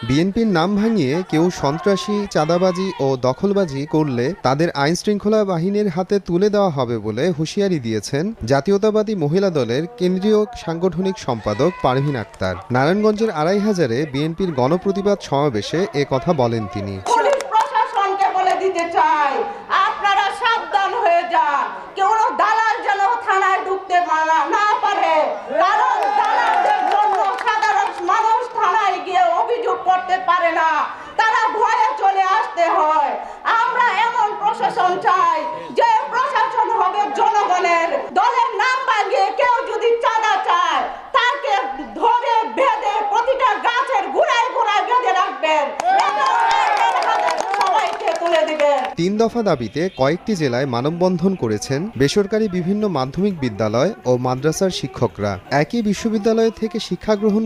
বিএনপির নাম ভাঙিয়ে কেউ সন্ত্রাসী, চাঁদাবাজি ও দখলবাজি করলে তাদের আইনশৃঙ্খলা বাহিনীর হাতে তুলে দেওয়া হবে বলে হুঁশিয়ারি দিয়েছেন জাতীয়তাবাদী মহিলা দলের কেন্দ্রীয় সাংগঠনিক সম্পাদক পারভীন আক্তার। নারায়ণগঞ্জের আড়াইহাজারে বিএনপির গণপ্রতিবাদ সমাবেশে এ কথা বলেন তিনি। পুলিশ প্রশাসনকে বলে দিতে চাই, আপনারা সাবধান হয়ে যান, কেউ দালাল যেন থানায় ঢুকতে না পারে, কারণ দালালদের জন্য সাধারণ মানুষ থানায় গিয়ে অভিযোগ করতে পারে না, তারা ভয়ে চলে আসতে হয়। আমরা এমন প্রশাসন চাই যে প্রশাসন হবে জনগণের। দলের নাম ভাঙিয়ে কেউ যদি চাঁদা চায় তাকে ধরে বেঁধে প্রতিটা গাছের গোড়ায় গোড়ায় বেঁধে রাখবেন, সবাইকে তুলে দিবেন। ৩ দফা দাবিতে কয়েকটি জেলায় মানববন্ধন করেছেন বেসরকারি বিভিন্ন মাধ্যমিক বিদ্যালয় ও মাদ্রাসার শিক্ষকরা। একই বিশ্ববিদ্যালয় থেকে শিক্ষা গ্রহণ